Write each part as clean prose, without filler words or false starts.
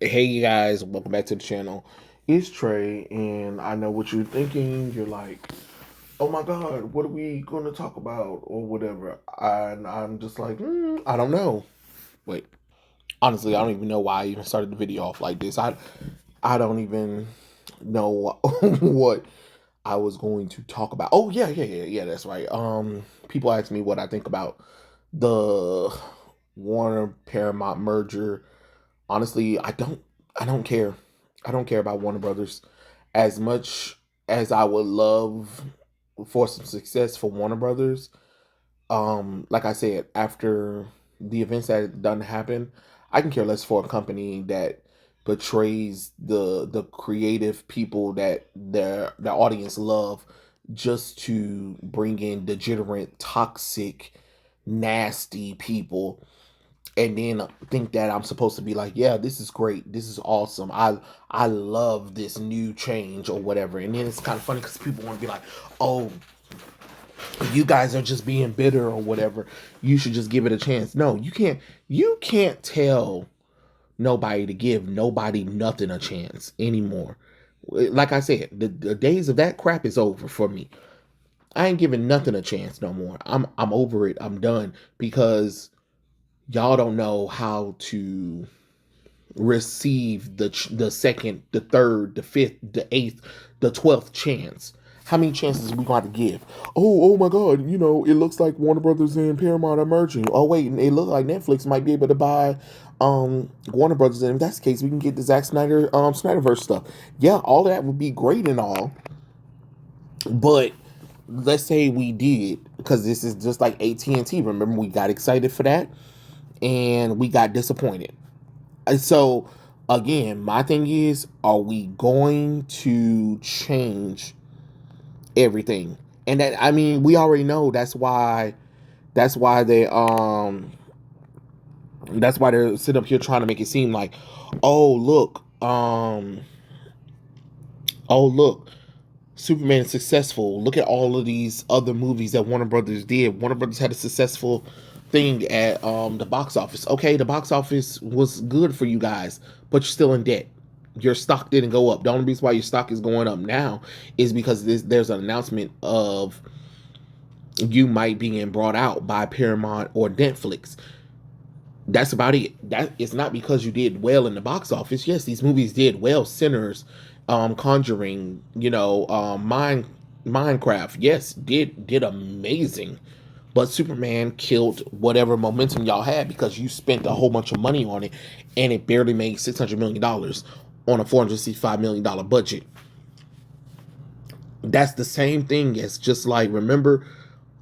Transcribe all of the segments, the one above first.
Hey guys, welcome back to the channel. It's Trey, and I know what you're thinking. You're like, "Oh my God, what are we going to talk about, or whatever?" And I'm just like, I don't know. Wait, honestly, I don't even know why I even started the video off like this. I don't even know what I was going to talk about. Oh yeah. That's right. People ask me what I think about the Warner Paramount merger. Honestly, I don't care. I don't care about Warner Brothers as much as I would love for some success for Warner Brothers. Like I said, after the events that done happen, I can care less for a company that betrays the creative people that their audience love just to bring in degenerate, toxic, nasty people, and then think that I'm supposed to be like, yeah, this is great, this is awesome, I love this new change or whatever. And then it's kind of funny because people want to be like, oh, you guys are just being bitter or whatever. You should just give it a chance. No, you can't. You can't tell nobody to give nobody nothing a chance anymore. Like I said, the days of that crap is over for me. I ain't giving nothing a chance no more. I'm over it. I'm done because y'all don't know how to receive the second, the third, the fifth, the eighth, the 12th chance. How many chances we got to give? Oh my God! You know, it looks like Warner Brothers and Paramount are merging. Oh wait, it looks like Netflix might be able to buy Warner Brothers, and if that's the case, we can get the Zack Snyder Snyderverse stuff. Yeah, all that would be great and all, but let's say we did, because this is just like AT&T. Remember, we got excited for that and we got disappointed. So again, my thing is, are we going to change everything? And that, I mean, we already know that's why they that's why they're sitting up here trying to make it seem like, oh look, oh look, Superman is successful. Look at all of these other movies that Warner Brothers did. Warner Brothers had a successful thing at the box office. Okay, the box office was good for you guys, but you're still in debt. Your stock didn't go up. The only reason why your stock is going up now is because there's an announcement of you might being brought out by Paramount or Netflix. That's about it. That it's not because you did well in the box office. Yes, these movies did well. Sinners, Conjuring, Minecraft. Yes, did amazing. But Superman killed whatever momentum y'all had because you spent a whole bunch of money on it, and it barely made $600 million on a $465 million budget. That's the same thing as, just like, remember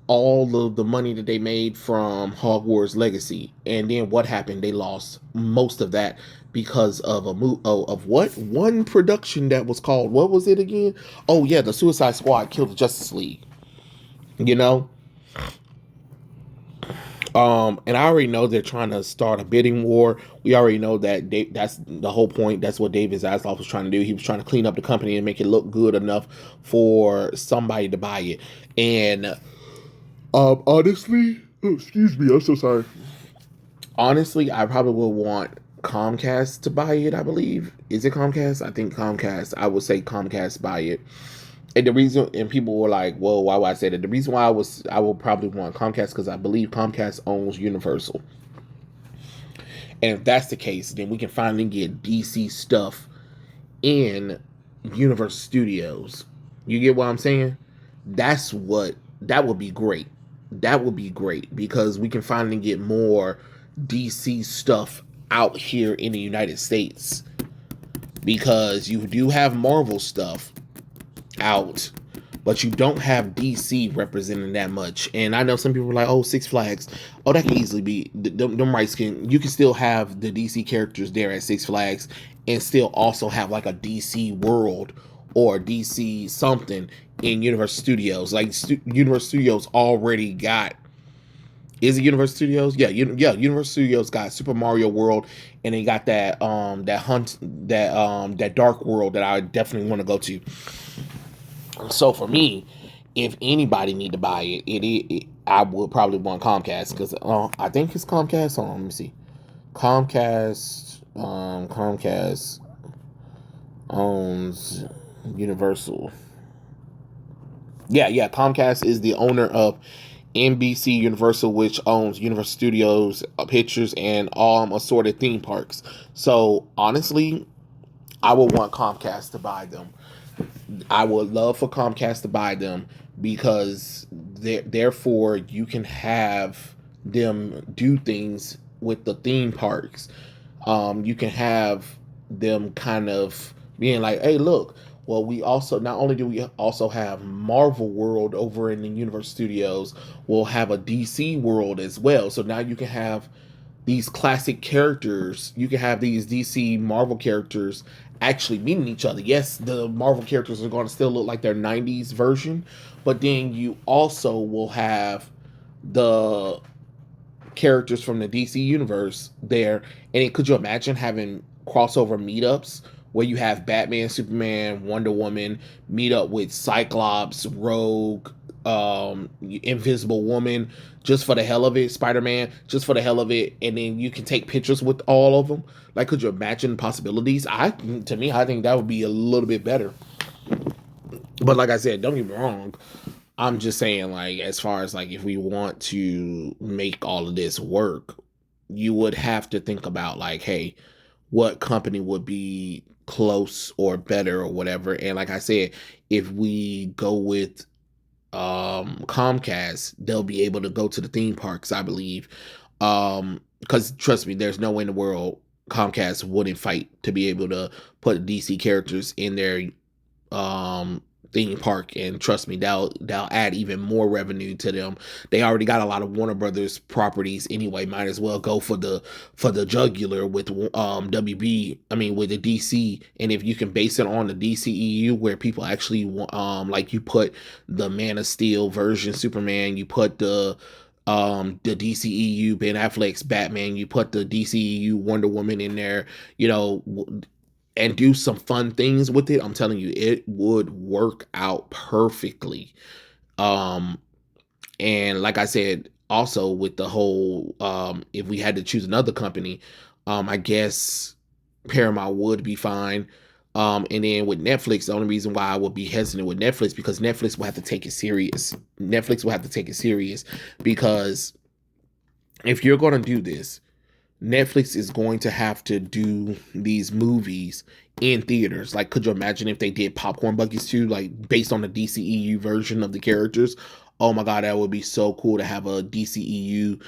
all of the money that they made from Hogwarts Legacy, and then what happened? They lost most of that because of of what, one production that was called, what was it again? Oh yeah, the Suicide Squad killed the Justice League. You know, and I already know they're trying to start a bidding war. We already know that that's the whole point. That's what David Zaslav was trying to do. He was trying to clean up the company and make it look good enough for somebody to buy it. And honestly, oh, excuse me, I'm so sorry. Honestly, I probably would want Comcast to buy it. I believe, is it Comcast? I think Comcast. I would say Comcast buy it. And the reason, and people were like, "Well, why would I say that?" The reason why I would probably want Comcast because I believe Comcast owns Universal, and if that's the case, then we can finally get DC stuff in Universal Studios. You get what I'm saying? That would be great. That would be great because we can finally get more DC stuff out here in the United States, because you do have Marvel stuff out, but you don't have DC representing that much. And I know some people are like, "Oh, Six Flags, oh, that can easily be them rights can, you can still have the DC characters there at Six Flags and still also have like a DC world or DC something in Universal Studios. Like Universal Studios already got, is it Universal Studios? Yeah, Universal Studios got Super Mario World, and they got that Dark World that I definitely want to go to. So for me, if anybody need to buy it, I would probably want Comcast because I think it's Comcast. Hold on, let me see. Comcast. Comcast owns Universal. Yeah. Comcast is the owner of NBC Universal, which owns Universal Studios, Pictures, and all assorted theme parks. So honestly, I would want Comcast to buy them. I would love for Comcast to buy them because therefore you can have them do things with the theme parks. You can have them kind of being like, hey, look, well, we also not only do we also have Marvel World over in the Universal Studios, we'll have a DC World as well. So now you can have these classic characters. You can have these DC Marvel characters actually meeting each other. Yes, the Marvel characters are going to still look like their 90s version, but then you also will have the characters from the DC universe there. And could you imagine having crossover meetups where you have Batman, Superman, Wonder Woman meet up with Cyclops, Rogue, Invisible Woman, just for the hell of it, Spider-Man, just for the hell of it, and then you can take pictures with all of them. Like, could you imagine possibilities? To me, I think that would be a little bit better. But like I said, don't get me wrong. I'm just saying, like, as far as like if we want to make all of this work, you would have to think about like, hey, what company would be close or better or whatever. And like I said, if we go with Comcast, they'll be able to go to the theme parks, I believe. Because trust me, there's no way in the world Comcast wouldn't fight to be able to put DC characters in their um theme park, and trust me, that'll add even more revenue to them. They already got a lot of Warner Brothers properties anyway, might as well go for the jugular with WB, I mean with the DC. And if you can base it on the DCEU where people actually like you put the Man of Steel version Superman, you put the DCEU Ben Affleck's Batman, you put the DCEU Wonder Woman in there, you know, and do some fun things with it, I'm telling you, it would work out perfectly. Um, and like I said, also with the whole, if we had to choose another company, I guess Paramount would be fine. And then with Netflix, the only reason why I would be hesitant with Netflix because Netflix will have to take it serious. Netflix will have to take it serious because if you're going to do this, Netflix is going to have to do these movies in theaters. Like, could you imagine if they did Popcorn Buckets too, like based on the DCEU version of the characters? Oh my god, that would be so cool to have a DCEU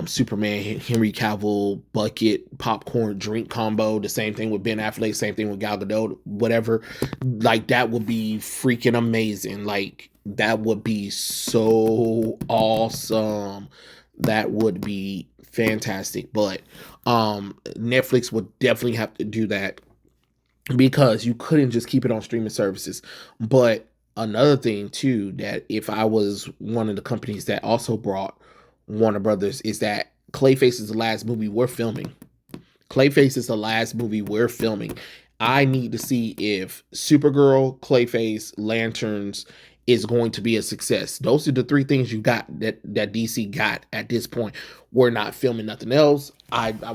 Superman Henry Cavill bucket popcorn drink combo. The same thing with Ben Affleck, same thing with Gal Gadot, whatever. Like that would be freaking amazing. Like that would be so awesome. That would be fantastic. But Netflix would definitely have to do that because you couldn't just keep it on streaming services. But another thing too, that if I was one of the companies that also brought Warner Brothers, is that Clayface is the last movie we're filming. Clayface is the last movie we're filming. I need to see if Supergirl, Clayface, Lanterns is going to be a success. Those are the three things you got that DC got at this point. We're not filming nothing else.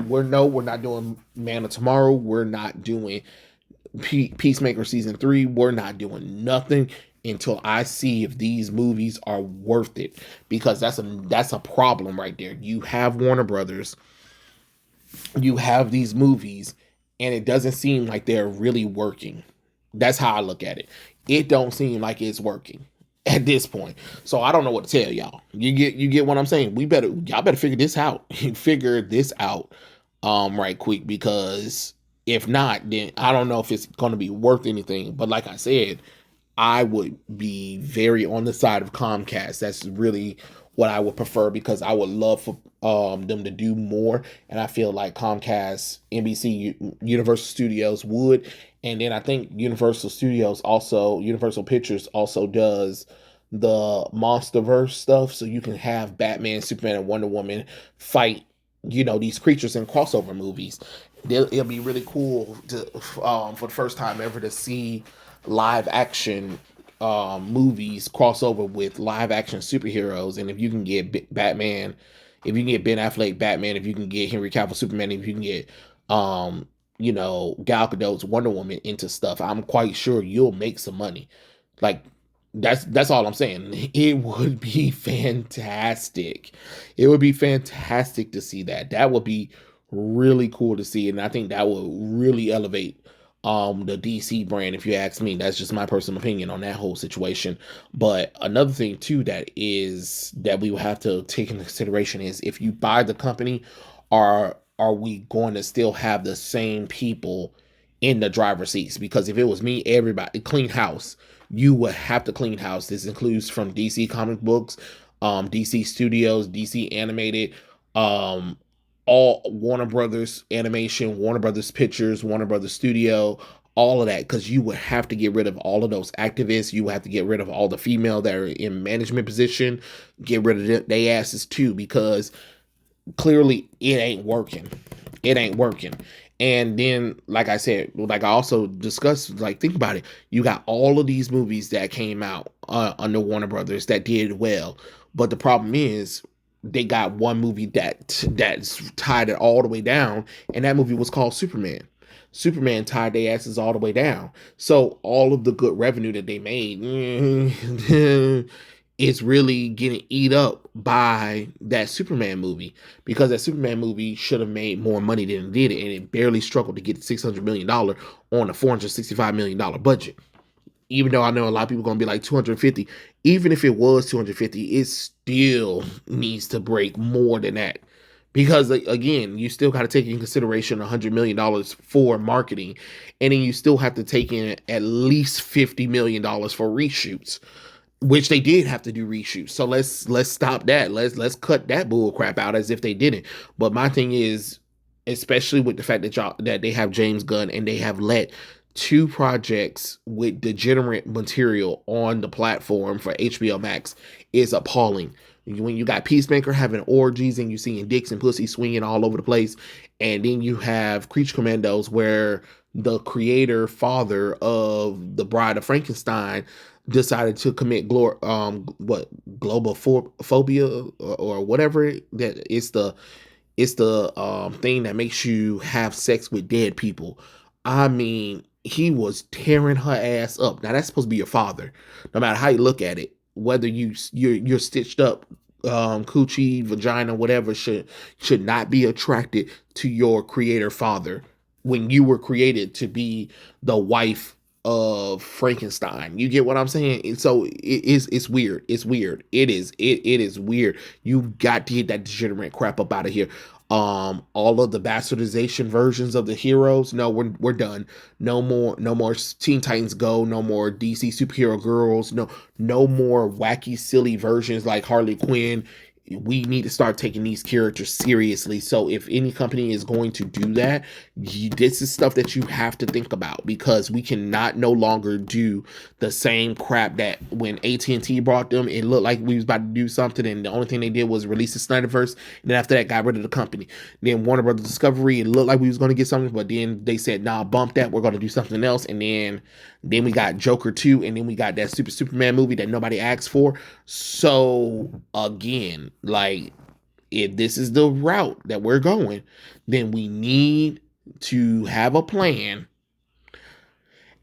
We're not doing Man of Tomorrow. We're not doing Peacemaker season 3. We're not doing nothing until I see if these movies are worth it, because that's a problem right there. You have Warner Brothers, you have these movies, and it doesn't seem like they're really working. That's how I look at it. It don't seem like it's working at this point. So I don't know what to tell y'all. You get what I'm saying? Y'all better figure this out. Figure this out right quick, because if not, then I don't know if it's going to be worth anything. But like I said, I would be very on the side of Comcast. That's really what I would prefer, because I would love for them to do more. And I feel like Comcast, NBC, Universal Studios would. And then I think Universal Pictures also does the MonsterVerse stuff. So you can have Batman, Superman, and Wonder Woman fight, these creatures in crossover movies. It'll be really cool to for the first time ever to see live action movies crossover with live action superheroes. And if you can get Batman, if you can get Ben Affleck Batman, if you can get Henry Cavill Superman, if you can get Gal Gadot's Wonder Woman into stuff, I'm quite sure you'll make some money. Like that's all I'm saying. It would be fantastic. It would be fantastic to see that. That would be really cool to see, and I think that would really elevate the DC brand, if you ask me. That's just my personal opinion on that whole situation. But another thing too that we will have to take into consideration is, if you buy the company, are we going to still have the same people in the driver's seats? Because if it was me, everybody clean house. You would have to clean house. This includes from DC comic books, DC Studios, DC Animated, um, all Warner Brothers Animation, Warner Brothers Pictures, Warner Brothers Studio, all of that, because you would have to get rid of all of those activists. You would have to get rid of all the female that are in management position, get rid of their asses too, because clearly it ain't working. It ain't working. And then, like I said, like I also discussed, like, think about it. You got all of these movies that came out under Warner Brothers that did well, but the problem is they got one movie that's tied it all the way down, and that movie was called Superman. Superman tied their asses all the way down. So all of the good revenue that they made, it's really getting eat up by that Superman movie, because that Superman movie should have made more money than it did, and it barely struggled to get $600 million on a $465 million budget. Even though I know a lot of people are going to be like 250, even if it was 250, it still needs to break more than that. Because again, you still got to take in consideration $100 million for marketing, and then you still have to take in at least $50 million for reshoots, which they did have to do reshoots. So let's stop that. Let's cut that bull crap out as if they didn't. But my thing is, especially with the fact that they have James Gunn and they have let two projects with degenerate material on the platform for HBO Max, is appalling. When you got Peacemaker having orgies and you seeing dicks and pussy swinging all over the place, and then you have Creature Commandos where the creator father of the Bride of Frankenstein decided to commit phobia, or whatever, that it's the thing that makes you have sex with dead people. I mean, he was tearing her ass up. Now that's supposed to be your father, no matter how you look at it. Whether you're stitched up, coochie, vagina, whatever, should not be attracted to your creator father when you were created to be the wife of Frankenstein. You get what I'm saying? So it's weird. It's weird. It is weird. You got to get that degenerate crap up out of here. All of the bastardization versions of the heroes, no, we're done. No more Teen Titans Go, no more DC superhero girls, no more wacky silly versions like Harley Quinn. We need to start taking these characters seriously. So if any company is going to do that, this is stuff that you have to think about, because we cannot no longer do the same crap that when AT&T brought them, it looked like we was about to do something, and the only thing they did was release the Snyderverse, and then after that got rid of the company. Then Warner Brothers Discovery, it looked like we was going to get something, but then they said, nah, bump that, we're going to do something else. And then we got Joker 2, and then we got that Superman movie that nobody asked for. So again, like, if this is the route that we're going, then we need to have a plan,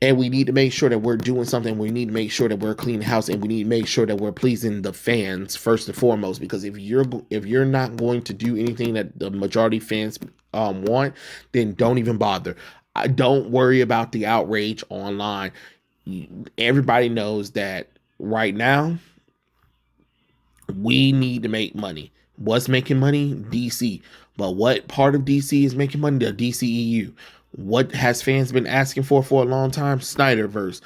and we need to make sure that we're doing something. We need to make sure that we're cleaning house, and we need to make sure that we're pleasing the fans first and foremost. Because if you're not going to do anything that the majority fans want, then don't even bother. Don't worry about the outrage online. Everybody knows that right now we need to make money. What's making money? DC. But what part of DC is making money? The DCEU. What has fans been asking for a long time? Snyderverse.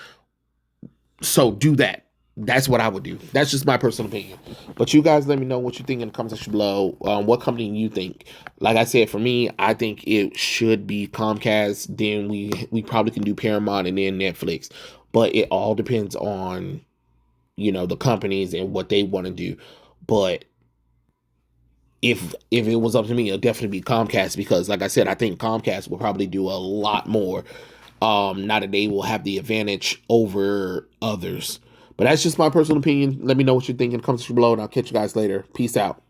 So do that. That's what I would do. That's just my personal opinion. But you guys let me know what you think in the comment section below. What company you think? Like I said, for me, I think it should be Comcast. Then we probably can do Paramount and then Netflix. But it all depends on, the companies and what they want to do. But if it was up to me, it'll definitely be Comcast, because like I said, I think Comcast will probably do a lot more. Now that they will have the advantage over others. But that's just my personal opinion. Let me know what you think in the comments below, and I'll catch you guys later. Peace out.